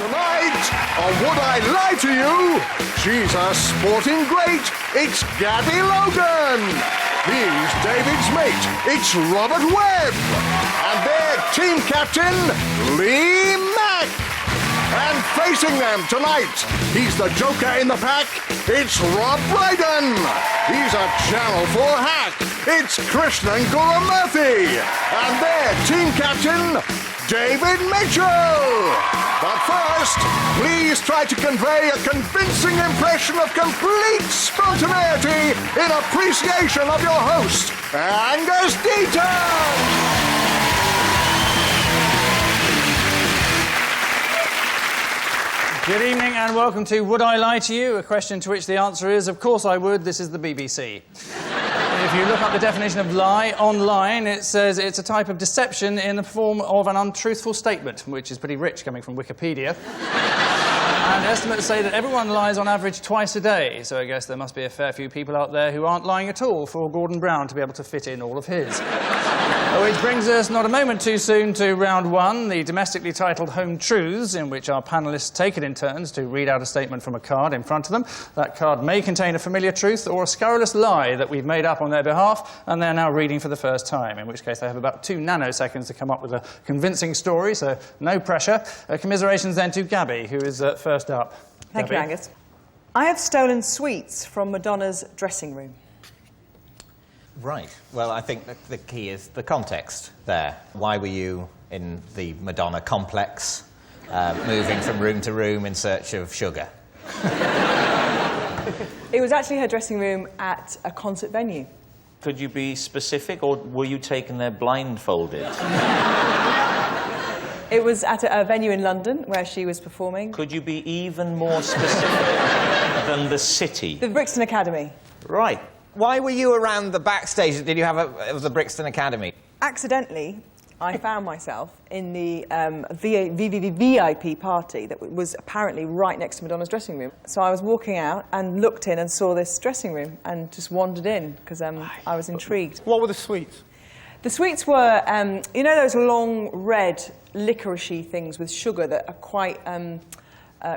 Tonight, on Would I Lie to You, she's a sporting great. It's Gabby Logan. He's David's mate. It's Robert Webb. And their team captain, Lee Mack. And facing them tonight, he's the joker in the pack. It's Brydon. He's a Channel 4 hack. It's Krishnan Guru-Murthy. And their team captain, David Mitchell. But first, please try to convey a convincing impression of complete spontaneity in appreciation of your host, Angus Deaton. Good evening and welcome to Would I Lie to You? A question to which the answer is, of course I would. This is the BBC. If you look up the definition of lie online, it says it's a type of deception in the form of an untruthful statement, which is pretty rich coming from Wikipedia. And estimates say that everyone lies on average twice a day, so I guess there must be a fair few people out there who aren't lying at all for Gordon Brown to be able to fit in all of his. Which brings us not a moment too soon to round one, the domestically titled Home Truths, in which our panellists take it in turns to read out a statement from a card in front of them. That card may contain a familiar truth or a scurrilous lie that we've made up on their behalf, and they're now reading for the first time, in which case they have about 2 nanoseconds to come up with a convincing story, so no pressure. Commiserations then to Gabby, who is first up. Thank you, Angus. I have stolen sweets from Madonna's dressing room. Right. Well, I think the key is the context there. Why were you in the Madonna complex, moving from room to room in search of sugar? It was actually her dressing room at a concert venue. Could you be specific, or were you taken there blindfolded? It was at a venue in London where she was performing. Could you be even more specific than the city? The Brixton Academy. Right. Why were you around the backstage? Did you have it was the Brixton Academy? Accidentally, I found myself in the VIP party that was apparently right next to Madonna's dressing room. So I was walking out and looked in and saw this dressing room and just wandered in because I was intrigued. What were the sweets? The sweets were, you know those long red licoricey things with sugar that are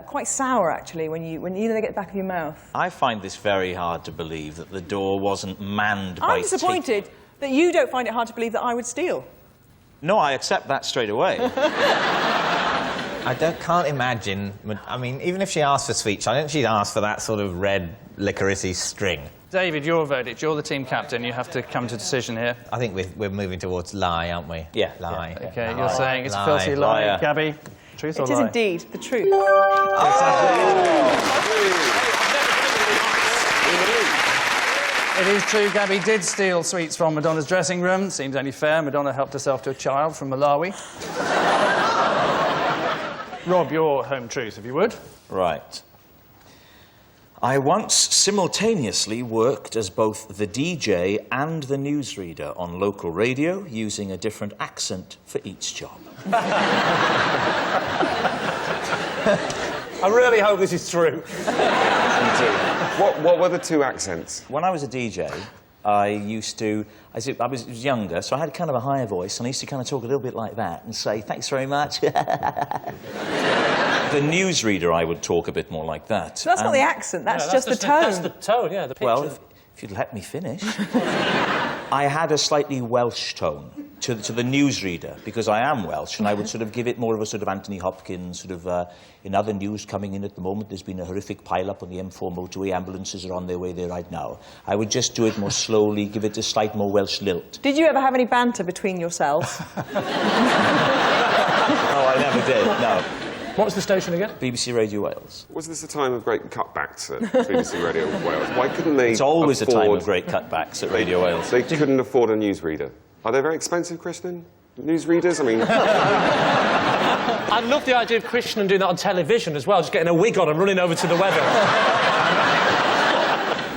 quite sour, actually, when you they get the back of your mouth. I find this very hard to believe that the door wasn't manned by... I'm disappointed that you don't find it hard to believe that I would steal. No, I accept that straight away. I can't imagine... I mean, even if she asked for sweets, I don't think she'd ask for that sort of red licoricey string. David, your verdict. You're the team captain. You have to come to a decision here. I think we're moving towards lie, aren't we? Yeah. Lie. Yeah. Okay, Lie. you're saying it's a Lie. filthy lie. Liar. Gabby, truth or lie? It is indeed the truth. It is true, Gabby did steal sweets from Madonna's dressing room. Seems only fair. Madonna helped herself to a child from Malawi. Rob, your home truth, if you would. Right. I once simultaneously worked as both the DJ and the newsreader on local radio, using a different accent for each job. I really hope this is true. What were the 2 accents? When I was a DJ, I used to... I was younger, so I had kind of a higher voice, and I used to kind of talk a little bit like that and say, thanks very much. The newsreader, I would talk a bit more like that. So that's not the accent, that's just the tone. That's the tone, yeah, the pitch. Well, if you'd let me finish. I had a slightly Welsh tone to the newsreader, because I am Welsh, and I would sort of give it more of a sort of Anthony Hopkins, sort of, in other news coming in at the moment, there's been a horrific pile-up on the M4 motorway, ambulances are on their way there right now. I would just do it more slowly, give it a slight more Welsh lilt. Did you ever have any banter between yourselves? No, I never did, no. What was the station again? BBC Radio Wales. Was this a time of great cutbacks at BBC Radio Wales? Why couldn't they It's always a time afford... of great cutbacks at Radio Wales. They couldn't afford a newsreader. Are they very expensive, Krishnan? Newsreaders? I mean... I love the idea of Krishnan doing that on television as well, just getting a wig on and running over to the weather.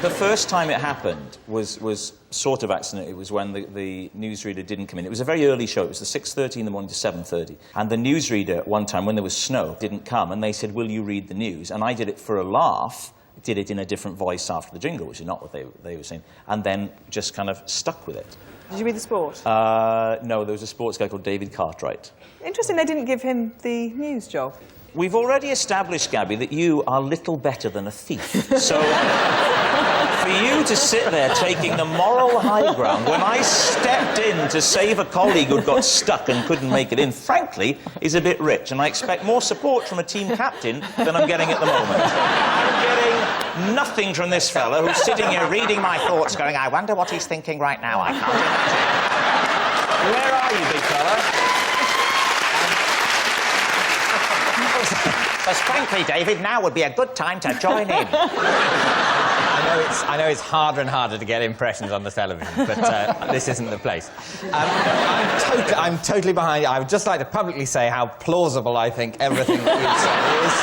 The first time it happened was sort of accident. It was when the newsreader didn't come in. It was a very early show. It was the 6:30 in the morning to 7:30. And the newsreader, one time, when there was snow, didn't come. And they said, will you read the news? And I did it for a laugh, did it in a different voice after the jingle, which is not what they were saying, and then just kind of stuck with it. Did you read the sport? No, there was a sports guy called David Cartwright. Interesting they didn't give him the news job. We've already established, Gabby, that you are little better than a thief. So, for you to sit there taking the moral high ground when I stepped in to save a colleague who'd got stuck and couldn't make it in, frankly, is a bit rich. And I expect more support from a team captain than I'm getting at the moment. I'm getting nothing from this fella who's sitting here reading my thoughts, going, I wonder what he's thinking right now. I can't imagine. Where are you, big fella? Because frankly, David, now would be a good time to join in. I know it's harder and harder to get impressions on the television, but this isn't the place. I'm totally behind you. I would just like to publicly say how plausible I think everything that you've said is.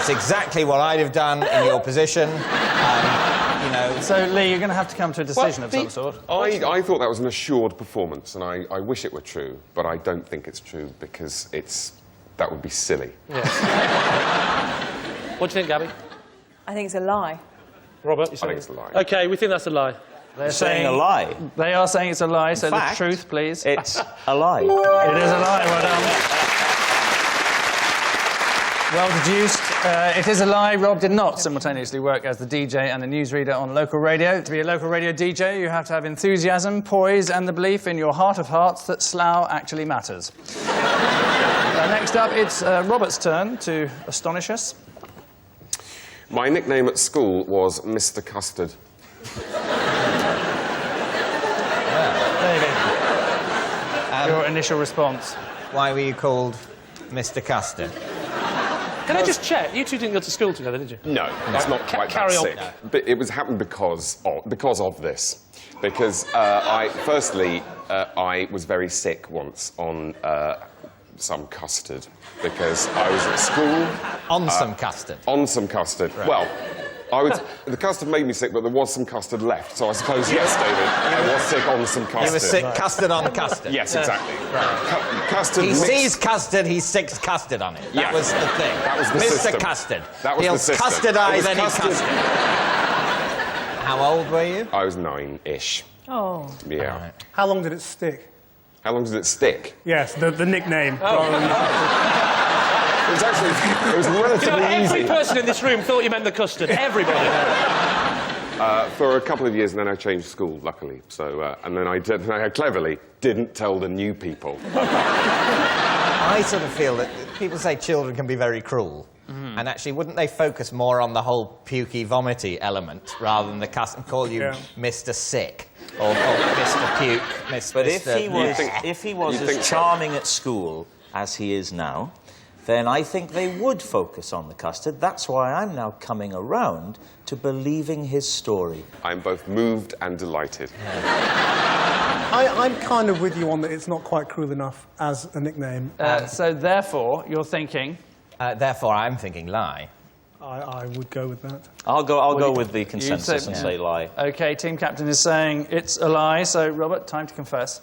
It's exactly what I'd have done in your position. You know. So, Lee, you're going to have to come to a decision of some sort. I thought that was an assured performance, and I wish it were true, but I don't think it's true because that would be silly. Yeah. What do you think, Gabby? I think it's a lie. Robert, you I saying? think it's a lie. OK, we think that's a lie. They're saying a lie. They are saying it's a lie, so fact, the truth, please. It's a lie. It is a lie, well done. Well deduced. It is a lie. Rob did not simultaneously work as the DJ and the newsreader on local radio. To be a local radio DJ, you have to have enthusiasm, poise, and the belief in your heart of hearts that Slough actually matters. Next up, it's Robert's turn to astonish us. My nickname at school was Mr. Custard. David, your initial response. Why were you called Mr. Custard? Can I just check? You two didn't go to school together, did you? No, it's not quite carry that on. sick. But it happened because of this. Because I was very sick once on some custard because I was at school. On some custard? On some custard. Right. Well, the custard made me sick, but there was some custard left, so I suppose, yes, David, I was sick on some custard. You were sick custard on custard? Yes, exactly. Right. Custard he mixed... sees custard, he sicks custard on it. That was the thing. That was the Mr. system. Custard. That was He'll the system. custardise any custard. How old were you? I was 9-ish. Oh. Yeah. Right. How long did it stick? How long did it stick? Yes, the nickname. Oh. It was relatively every easy. person in this room thought you meant the custard. Everybody. For a couple of years, and then I changed school, luckily. So, and then I cleverly didn't tell the new people. I sort of feel that people say children can be very cruel. Mm. And actually, wouldn't they focus more on the whole pukey, vomity element rather than the custom call you Mr. Sick or Mr. Puke, Mr. But if he was as charming at school as he is now, then I think they would focus on the custard. That's why I'm now coming around to believing his story. I'm both moved and delighted. I'm kind of with you on that it's not quite cruel enough as a nickname. So therefore, you're thinking... therefore, I'm thinking lie. I would go with that. I'll go with the consensus and say lie. OK, team captain is saying it's a lie, so, Robert, time to confess.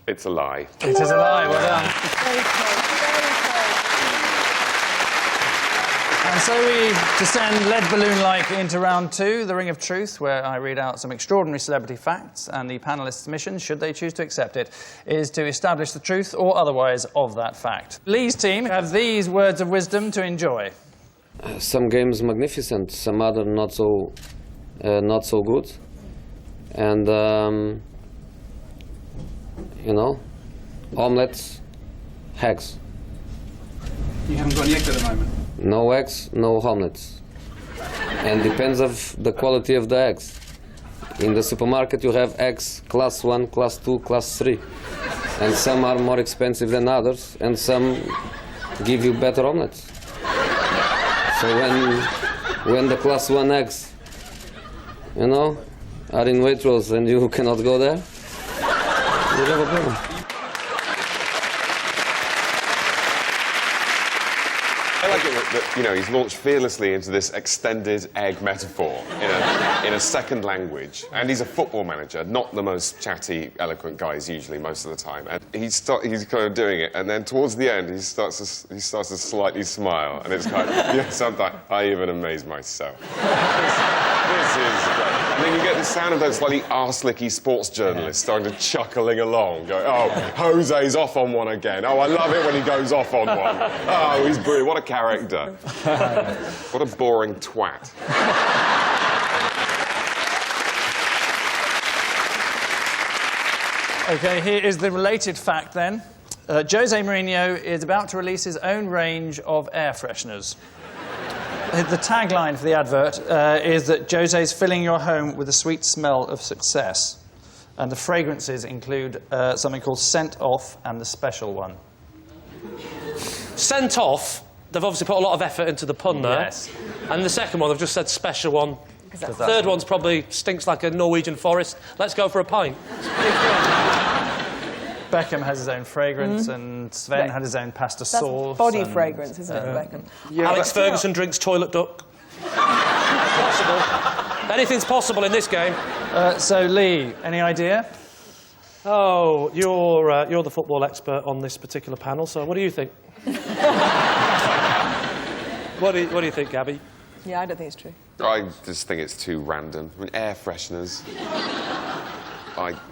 It's a lie. It is a lie, well done. Very close, very close. And so we descend lead balloon-like into round 2, the Ring of Truth, where I read out some extraordinary celebrity facts, and the panellists' mission, should they choose to accept it, is to establish the truth or otherwise of that fact. Lee's team have these words of wisdom to enjoy. Some games magnificent, some other not so good, and you know, omelets, eggs. You haven't got any eggs at the moment. No eggs, no omelets. And depends of the quality of the eggs. In the supermarket you have eggs class 1, class 2, class 3. And some are more expensive than others, and some give you better omelets. So when the class 1 eggs, you know, are in Waitrose and you cannot go there, you have a problem. I like it that, you know, he's launched fearlessly into this extended egg metaphor in a second language. And he's a football manager, not the most chatty, eloquent guys usually most of the time. And he's kind of doing it, and then towards the end he starts to slightly smile, and it's kind of, you know, sometimes I even amaze myself. This is great. And then you get the sound of those slightly arse-licky sports journalists starting to chuckling along, going, oh, Jose's off on one again. Oh, I love it when he goes off on one. Oh, he's brilliant. What a character. What a boring twat. OK, here is the related fact, then. Jose Mourinho is about to release his own range of air fresheners. The tagline for the advert is that Jose's filling your home with the sweet smell of success. And the fragrances include something called Scent Off and the special one. Sent Off, they've obviously put a lot of effort into the pun there. Yes. And the second one, they've just said special one. The third one's probably stinks like a Norwegian forest. Let's go for a pint. Beckham has his own fragrance, and Sven had his own pasta sauce. Body fragrance, isn't it, Beckham? Yeah, Alex Ferguson drinks toilet duck. Possible. Anything's possible in this game. So, Lee, any idea? Oh, you're the football expert on this particular panel, so what do you think? What do you think, Gabby? Yeah, I don't think it's true. I just think it's too random. I mean, air fresheners.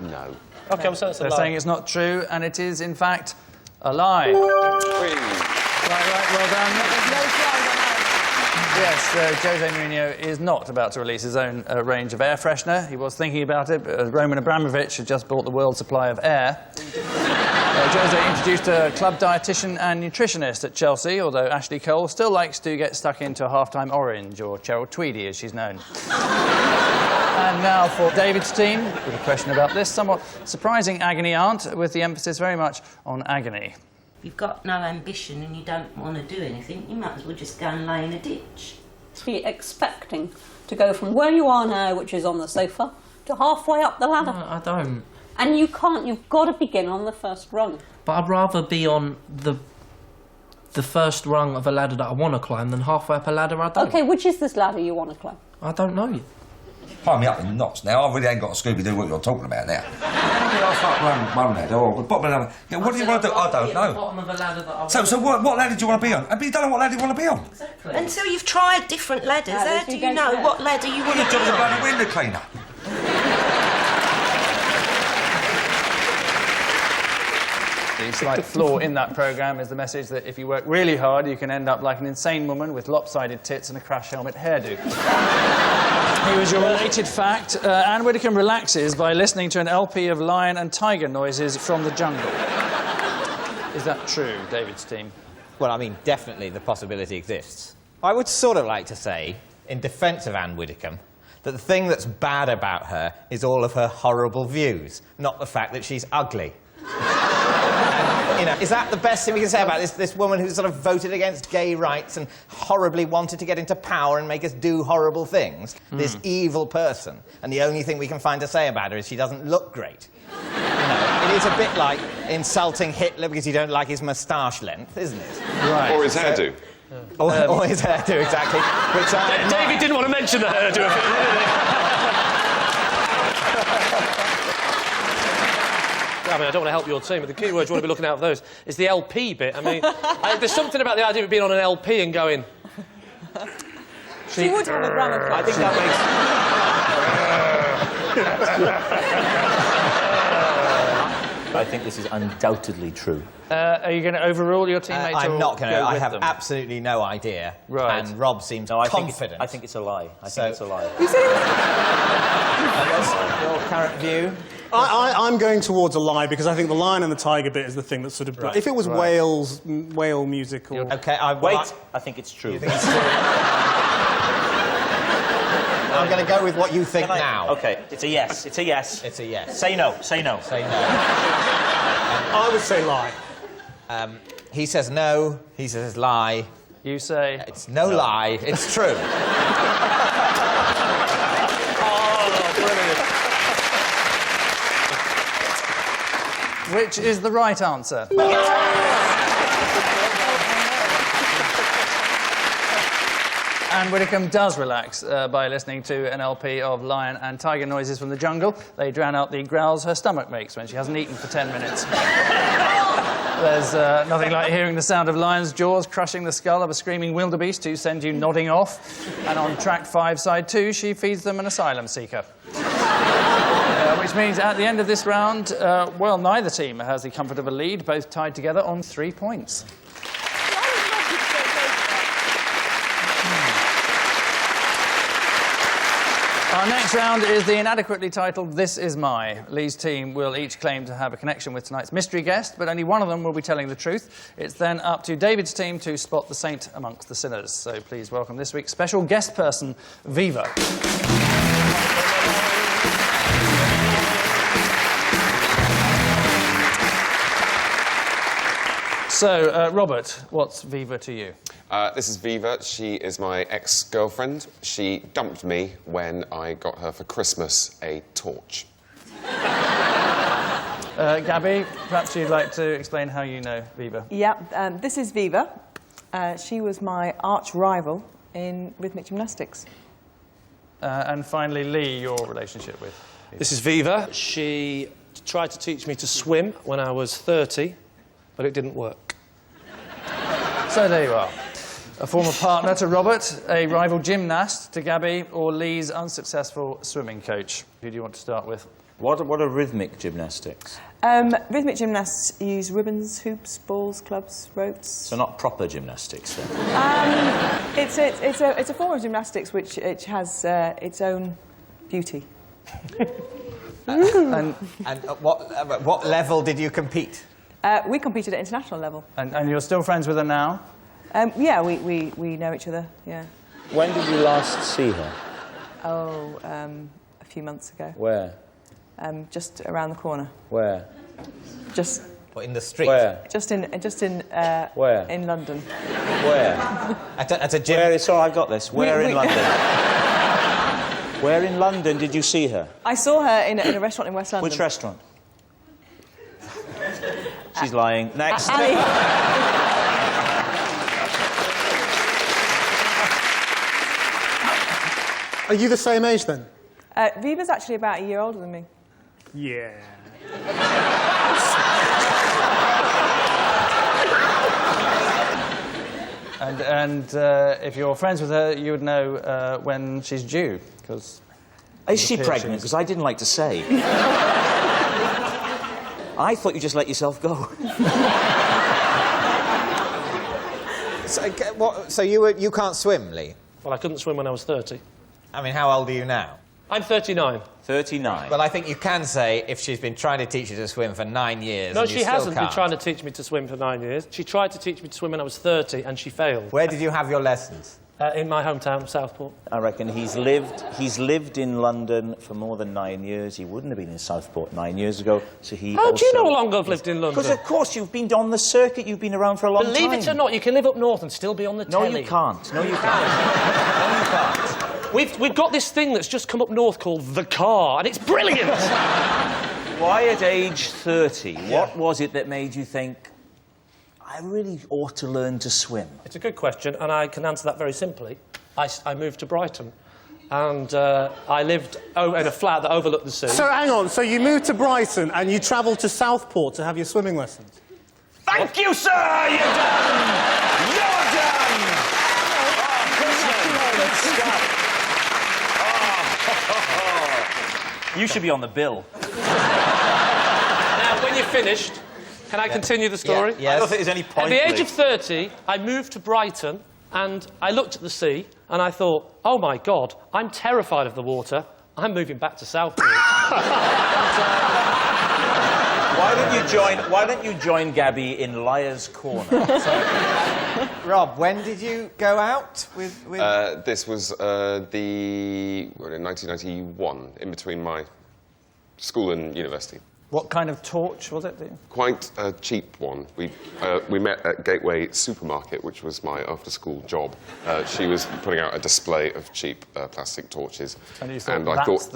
No. OK, I'm saying it's a lie. They're saying it's not true, and it is, in fact, a lie. Whee! Right, well done. Yes, Jose Mourinho is not about to release his own range of air freshener. He was thinking about it, but Roman Abramovich had just bought the world's supply of air. Jose introduced a club dietitian and nutritionist at Chelsea, although Ashley Cole still likes to get stuck into a half-time orange, or Cheryl Tweedy, as she's known. And now for David's team, with a question about this somewhat surprising agony aunt, with the emphasis very much on agony. If you've got no ambition and you don't want to do anything, you might as well just go and lay in a ditch. Be expecting to go from where you are now, which is on the sofa, to halfway up the ladder. No, I don't. And you can't, you've got to begin on the first rung. But I'd rather be on the first rung of a ladder that I want to climb than halfway up a ladder I don't. OK, which is this ladder you want to climb? I don't know. Tie me up in knots now. I really ain't got a Scooby-Doo what you're talking about now. How do I start one ladder or the bottom of another? Yeah, what do you want to do? I don't know. Bottom of a ladder that I So what ladder do you want to be on? But you don't know what ladder you want to be on. Exactly. Until you've tried different ladders, how do you know what ladder you want to Your be job's a on? bloody window cleaner. The slight flaw in that programme is the message that if you work really hard, you can end up like an insane woman with lopsided tits and a crash helmet hairdo. Here is your related fact. Anne Widdecombe relaxes by listening to an LP of lion and tiger noises from the jungle. Is that true, David's team? Well, I mean, definitely the possibility exists. I would sort of like to say, in defence of Anne Widdecombe, that the thing that's bad about her is all of her horrible views, not the fact that she's ugly. You know, is that the best thing we can say about this woman who's sort of voted against gay rights and horribly wanted to get into power and make us do horrible things? This evil person. And the only thing we can find to say about her is she doesn't look great. You know, it is a bit like insulting Hitler because you don't like his moustache length, isn't it? Right. Or his hairdo. Or his hairdo, exactly. Which David didn't want to mention the hairdo of it, did he? I mean, I don't want to help your team, but the key words you want to be looking out for those is the LP bit. I mean, there's something about the idea of being on an LP and going... She would have a grammar. I think that makes... I think this is undoubtedly true. Are you going to overrule your teammates? I'm not going to. I have them? absolutely no idea. Right. And Rob seems confident. I think it's a lie. I think it's a lie. You said Your current view? I'm going towards a lie because I think the lion and the tiger bit is the thing that sort of... Right. If it was Wales, whale music or... OK, Wait, I think it's true. You think it's true? I'm going to go with what you think now. OK, it's a yes. It's a yes. It's a yes. Say no. Say no. Say no. I would say lie. He says no. He says lie. You say... It's no lie. It's true. Which is the right answer? Anne Widdecombe does relax by listening to an LP of lion and tiger noises from the jungle. They drown out the growls her stomach makes when she hasn't eaten for 10 minutes. There's nothing like hearing the sound of lions' jaws crushing the skull of a screaming wildebeest to send you nodding off. And on track 5, side 2, she feeds them an asylum seeker. Which means at the end of this round, well, neither team has the comfort of a lead, both tied together on 3 points. Our next round is the inadequately titled This Is My. Lee's team will each claim to have a connection with tonight's mystery guest, but only one of them will be telling the truth. It's then up to David's team to spot the saint amongst the sinners. So please welcome this week's special guest person, Viva. So, Robert, what's Viva to you? This is Viva. She is my ex-girlfriend. She dumped me when I got her for Christmas a torch. Gabby, perhaps you'd like to explain how you know Viva. Yeah, this is Viva. She was my arch rival in rhythmic gymnastics. And finally, Lee, your relationship with Viva. This is Viva. She tried to teach me to swim when I was 30, but it didn't work. So there you are. A former partner to Robert, a rival gymnast to Gabby, or Lee's unsuccessful swimming coach. Who do you want to start with? What are rhythmic gymnastics? Rhythmic gymnasts use ribbons, hoops, balls, clubs, ropes. So not proper gymnastics, then? It's a form of gymnastics which has its own beauty. And at what level did you compete? We competed at international level. And you're still friends with her now? Yeah, we know each other, yeah. When did you last see her? Oh, a few months ago. Where? Just around the corner. Where? Just... What, in the street? Where? Just in Where? In London. Where? At a gym? Where? Sorry, I've got this. Where in London? Where in London did you see her? I saw her in a restaurant in West London. Which restaurant? She's lying. Next. Are you the same age then? Viva's actually about a year older than me. Yeah. And if you're friends with her, you would know when she's due, because... Is she pregnant? Because I didn't like to say. I thought you just let yourself go. So you can't swim, Lee? Well, I couldn't swim when I was 30. I mean, how old are you now? I'm 39. 39. Well, I think you can say if she's been trying to teach you to swim for 9 years. No, and you she still hasn't been can't. trying to teach me to swim for 9 years. She tried to teach me to swim when I was 30, and she failed. Where did you have your lessons? In my hometown, Southport. I reckon he's lived in London for more than 9 years. He wouldn't have been in Southport 9 years ago, so he How do you know how long I've lived in London? Because, of course, you've been on the circuit. You've been around for a long time. Believe it or not, you can live up north and still be on the telly. No, you can't. No, you can't. No, you can't. We've got this thing that's just come up north called The Car, and it's brilliant! Why at age 30, what was it that made you think, I really ought to learn to swim? It's a good question, and I can answer that very simply. I moved to Brighton, and I lived in a flat that overlooked the sea. So hang on, so you moved to Brighton and you travelled to Southport to have your swimming lessons? Thank you, sir! You're done! You're done! Oh, Krishnan, good stuff. You should be on the bill. Now, when you're finished, can I continue the story? Yes. I don't think there's any point. At the age of 30, I moved to Brighton, and I looked at the sea, and I thought, oh my God, I'm terrified of the water. I'm moving back to Southport. Why don't you join Gabby in Liar's Corner? Rob, when did you go out with... This was in 1991, in between my school and university. What kind of torch was it? Quite a cheap one. We met at Gateway Supermarket, which was my after-school job. She was putting out a display of cheap plastic torches, and you thought,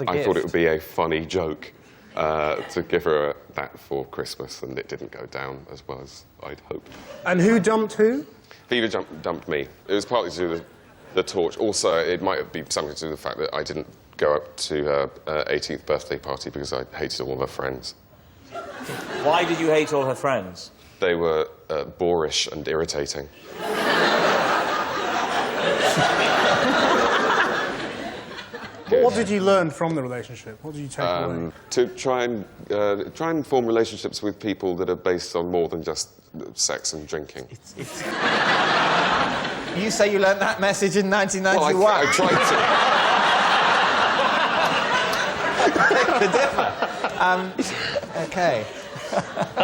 I thought it would be a funny joke to give her that for Christmas, and it didn't go down as well as I'd hoped. And who dumped who? Viva dumped me. It was partly to do with the torch. Also, it might have been something to do with the fact that I didn't go up to her 18th birthday party because I hated all her friends. Why did you hate all her friends? they were boorish and irritating. What did you learn from the relationship? What did you take away? To try and form relationships with people that are based on more than just sex and drinking. You say you learnt that message in 1991? Well, I tried to. The differ. OK.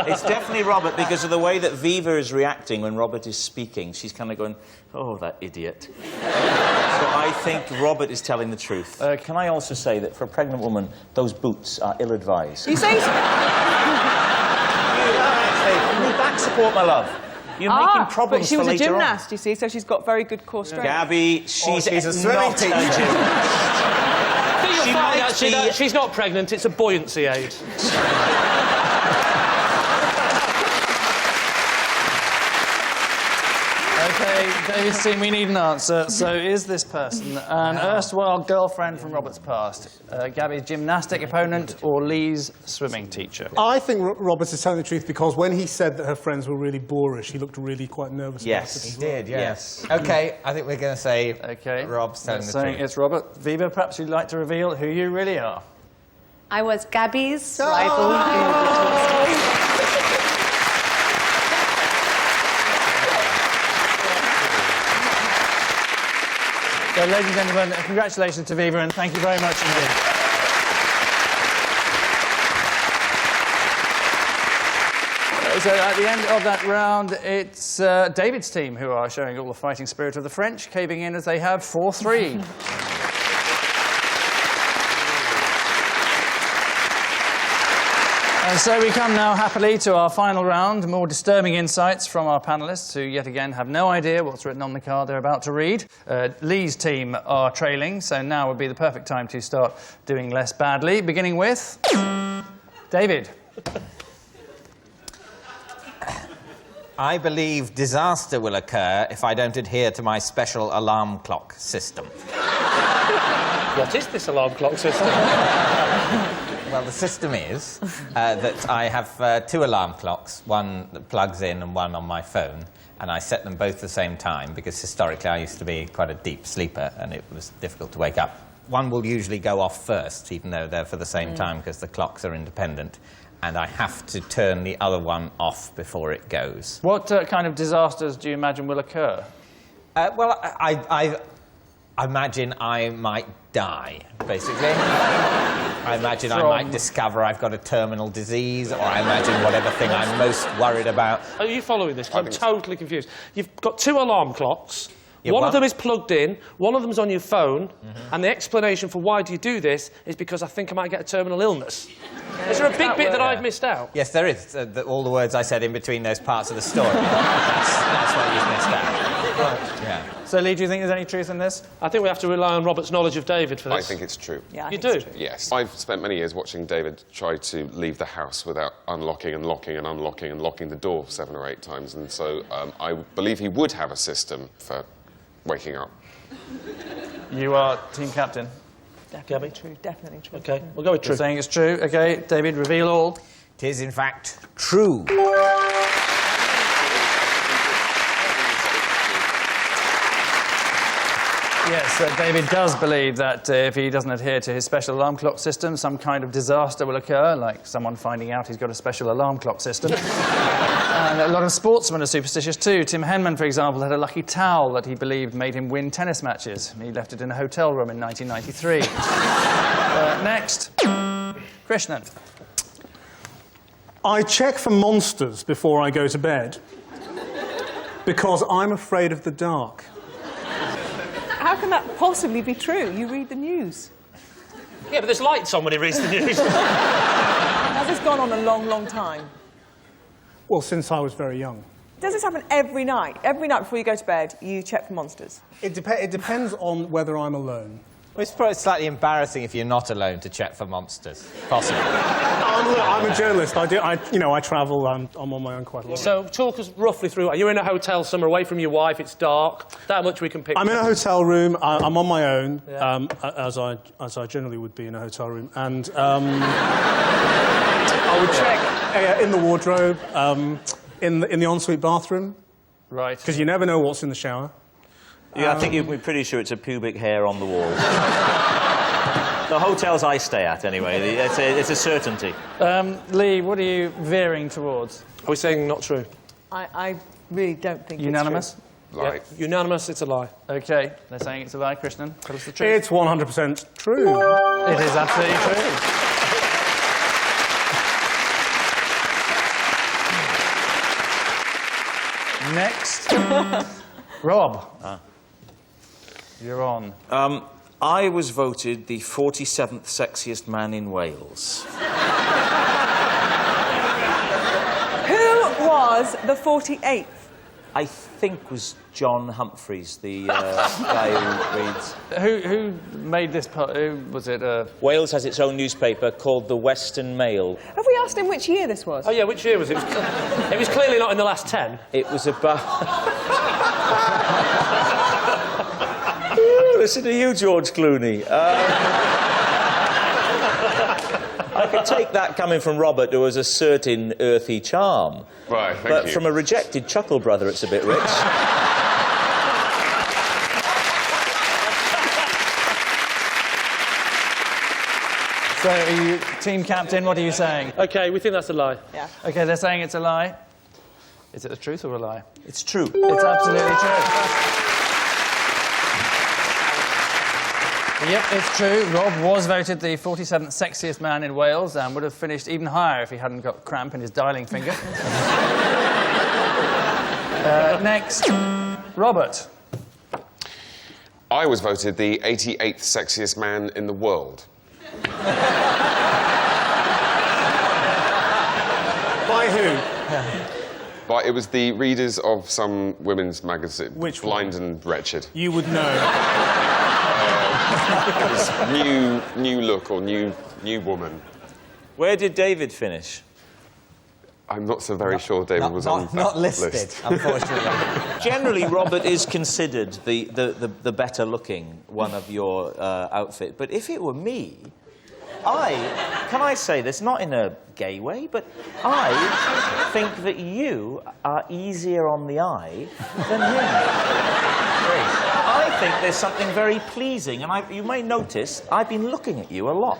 It's definitely Robert, because of the way that Viva is reacting when Robert is speaking. She's kind of going, oh, that idiot. So I think Robert is telling the truth. Can I also say that for a pregnant woman, those boots are ill-advised. You say... Hey, you need back support, my love. You're making problems but she was for a later gymnast, you see, so she's got very good core strength. Gabby, she's a swimming teacher. I think you'll find actually that she's not pregnant, it's a buoyancy aid. OK, David's team, we need an answer. So is this person an erstwhile girlfriend from Robert's past, Gabby's gymnastic opponent, or Lee's swimming teacher? I think Roberts is telling the truth because when he said that her friends were really boorish, he looked really quite nervous about it. He did, yes. OK, I think we're going to say Rob's telling the truth. It's Robert. Viva, perhaps you'd like to reveal who you really are. I was Gabby's rival in the So, ladies and gentlemen, congratulations to Viva, and thank you very much indeed. So, at the end of that round, it's David's team who are showing all the fighting spirit of the French, caving in as they have 4-3. And so we come now happily to our final round. More disturbing insights from our panellists, who yet again have no idea what's written on the card they're about to read. Lee's team are trailing, so now would be the perfect time to start doing less badly, beginning with David. I believe disaster will occur if I don't adhere to my special alarm clock system. What is this alarm clock system? Well, the system is that I have 2 alarm clocks, one that plugs in and one on my phone, and I set them both at the same time because historically I used to be quite a deep sleeper and it was difficult to wake up. One will usually go off first, even though they're for the same time because the clocks are independent, and I have to turn the other one off before it goes. What kind of disasters do you imagine will occur? Well, I imagine I might die, basically. I imagine I might discover I've got a terminal disease, or I imagine whatever thing I'm most worried about. Are you following this? 'Cause I'm totally confused. You've got 2 alarm clocks. Yeah, one of them is plugged in, one of them's on your phone, and the explanation for why do you do this is because I think I might get a terminal illness. Is there a big bit that I've missed out? Yes, there is. All the words I said in between those parts of the story. That's what you've missed out. Right. Yeah. So, Lee, do you think there's any truth in this? I think we have to rely on Robert's knowledge of David for this. I think it's true. Yeah, you do? Yes. I've spent many years watching David try to leave the house without unlocking and locking and unlocking and locking the door 7 or 8 times, and so I believe he would have a system for waking up. You are team captain. Definitely true, definitely true. OK, we'll go with true. You're saying it's true. OK, David, reveal all. It is, in fact, true. Yes, David does believe that if he doesn't adhere to his special alarm clock system, some kind of disaster will occur, like someone finding out he's got a special alarm clock system. And a lot of sportsmen are superstitious too. Tim Henman, for example, had a lucky towel that he believed made him win tennis matches. He left it in a hotel room in 1993. Next, Krishnan. I check for monsters before I go to bed because I'm afraid of the dark. How can that possibly be true? You read the news. Yeah, but there's lights on when he reads the news. Has this gone on a long, long time? Well, since I was very young. Does this happen every night? Every night before you go to bed, you check for monsters? It depends on whether I'm alone. Well, it's probably slightly embarrassing if you're not alone to check for monsters. Possibly. I'm a journalist. I travel. I'm on my own quite a lot. So talk us roughly through. You're in a hotel somewhere away from your wife. It's dark. That much we can pick. I'm in a hotel room. I'm on my own, Yeah. as I generally would be in a hotel room, and I would check in the wardrobe. in the ensuite bathroom. Right. Because you never know what's in the shower. Yeah, I think you'd be pretty sure it's a pubic hair on the wall. The hotels I stay at, anyway. It's a certainty. Lee, what are you veering towards? Are we saying not true? I really don't think Unanimous? it's Lie. Yeah. Unanimous, it's a lie. OK, they're saying it's a lie. Krishnan, tell us the truth. It's 100% true. It is absolutely true. Next, Rob. You're on. I was voted the 47th sexiest man in Wales. Who was the 48th? I think was John Humphreys, the guy who reads. Who made this part? Who was it? Wales has its own newspaper called the Western Mail. Have we asked him which year this was? Oh, yeah, which year was it? It was clearly not in the last 10. It was about... Listen to you, George Clooney. I could take that coming from Robert, who has a certain earthy charm. Right, thank but you. from a rejected Chuckle Brother, it's a bit rich. So, are you team captain? What are you saying? OK, we think that's a lie. Yeah. OK, they're saying it's a lie. Is it the truth or a lie? It's true. It's absolutely true. Yep, it's true. Rob was voted the 47th sexiest man in Wales and would have finished even higher if he hadn't got cramp in his dialing finger. Next, Robert. I was voted the 88th sexiest man in the world. By who? But it was the readers of some women's magazine. Which Blind and Wretched. You would know. It was new look or new woman. Where did David finish? I'm not so very sure David was on that Not listed, list. unfortunately. Generally, Robert is considered the better looking one of your outfit. But if it were me, can I say this, not in a gay way, but I think that you are easier on the eye than him. I think there's something very pleasing, and you may notice I've been looking at you a lot.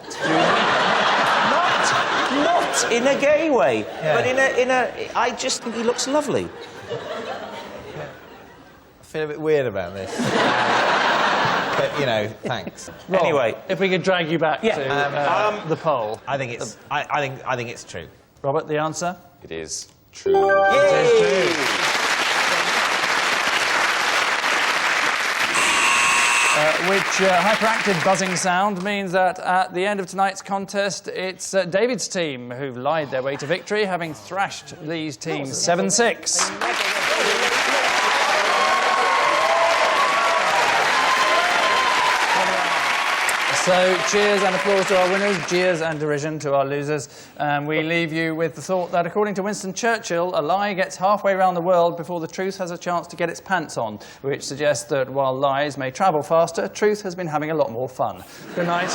Not in a gay way, but I just think he looks lovely. I feel a bit weird about this. But, you know, thanks. Rob, Anyway, if we could drag you back to the poll. I think it's true. Robert, the answer? It is true. It is true. Which hyperactive buzzing sound means that at the end of tonight's contest, it's David's team who've lied their way to victory, having thrashed Lee's team 7-6. So, cheers and applause to our winners, jeers and derision to our losers. We leave you with the thought that, according to Winston Churchill, a lie gets halfway around the world before the truth has a chance to get its pants on, which suggests that while lies may travel faster, truth has been having a lot more fun. Good night.